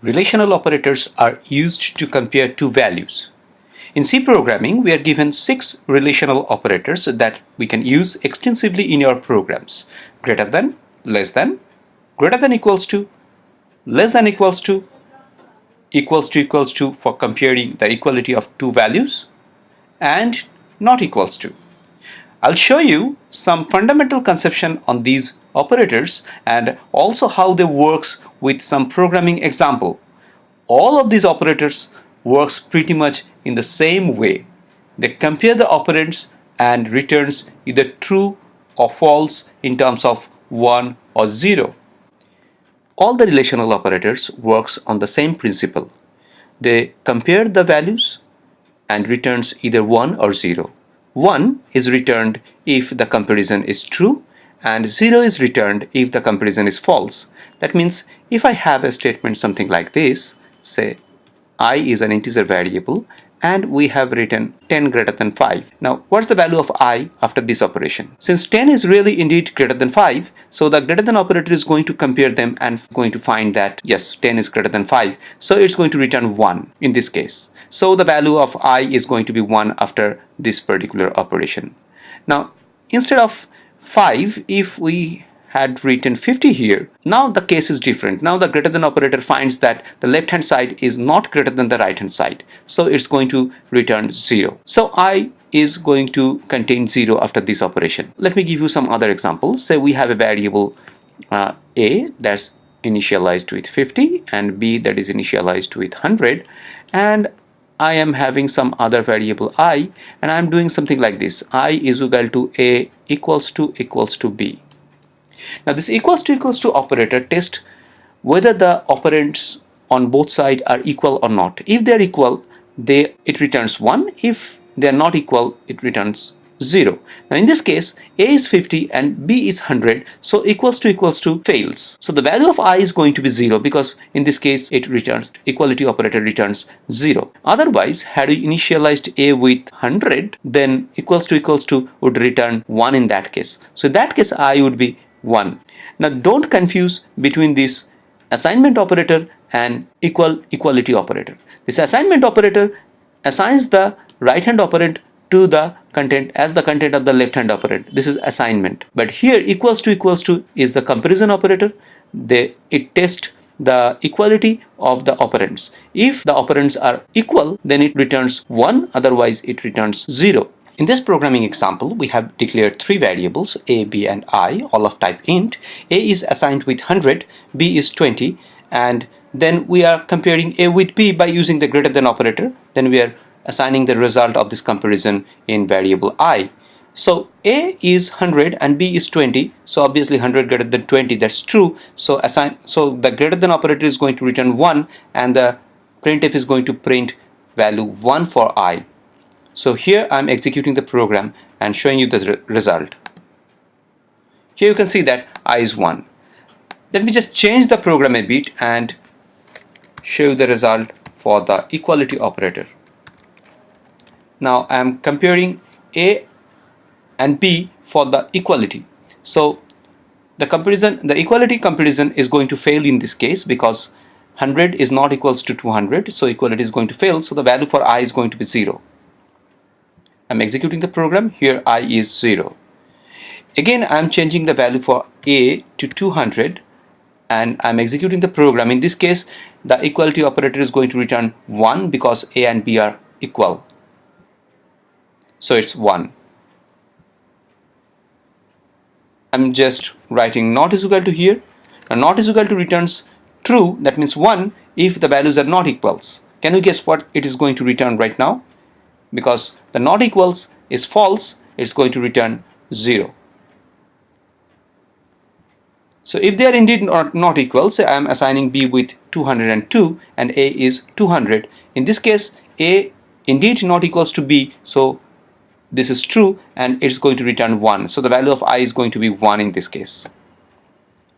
Relational operators are used to compare two values. In C programming, we are given 6 relational operators that we can use extensively in your programs. Greater than, less than, greater than equals to, less than equals to for comparing the equality of two values, and not equals to. I'll show you some fundamental conception on these operators and also how they works with some programming example. All of these operators works pretty much in the same way. They compare the operands and returns either true or false in terms of 1 or 0. All the relational operators works on the same principle. They compare the values and returns either 1 or 0. 1 is returned if the comparison is true and 0 is returned if the comparison is false. That means if I have a statement something like this, say I is an integer variable and we have written 10 greater than 5. Now what's the value of I after this operation? Since 10 is really indeed greater than 5, so the greater than operator is going to compare them and going to find that yes, 10 is greater than 5. So it's going to return 1 in this case. So the value of I is going to be 1 after this particular operation. Now instead of 5, if we had written 50 here, now the case is different. Now the greater than operator finds that the left hand side is not greater than the right hand side. So it's going to return 0. So I is going to contain 0 after this operation. Let me give you some other examples. Say we have a variable A that's initialized with 50 and B that is initialized with 100, and I am having some other variable I, and I am doing something like this. I is equal to A equals to B. Now this equals to operator tests whether the operands on both sides are equal or not. If they are equal, it returns 1. If they are not equal, it returns 0. Now in this case, A is 50 and B is 100, so equals to fails. So the value of I is going to be 0 because in this case it returns, equality operator returns 0. Otherwise, had we initialized A with 100, then equals to would return 1 in that case. So in that case I would be 1. Now don't confuse between this assignment operator and equality operator. This assignment operator assigns the right hand operand to the content as the content of the left hand operand. This is assignment. But here equals to is the comparison operator. It tests the equality of the operands. If the operands are equal, then it returns 1, otherwise it returns 0. In this programming example, we have declared 3 variables A, B and I, all of type int. A is assigned with 100, B is 20, and then we are comparing A with B by using the greater than operator. Then we are assigning the result of this comparison in variable I. So A is 100 and B is 20, so obviously 100 greater than 20, that's true. So the greater than operator is going to return 1 and the printf is going to print value 1 for I. So here I'm executing the program and showing you the result. Here you can see that I is 1. Let me just change the program a bit and show you the result for the equality operator. Now I'm comparing A and B for the equality. So the equality comparison is going to fail in this case because 100 is not equals to 200, so equality is going to fail. So the value for I is going to be 0. I'm executing the program. Here I is 0. Again I'm changing the value for A to 200 and I'm executing the program. In this case the equality operator is going to return 1 because A and B are equal. So it's 1. I'm just writing not is equal to here. Now not is equal to returns true, that means 1 if the values are not equals. Can you guess what it is going to return right now? Because the not equals is false, it's going to return 0. So if they are indeed not equal, say I am assigning B with 202 and A is 200. In this case A indeed not equals to B, so this is true and it's going to return 1. So the value of I is going to be 1 in this case.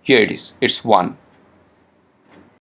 Here it is, it's 1.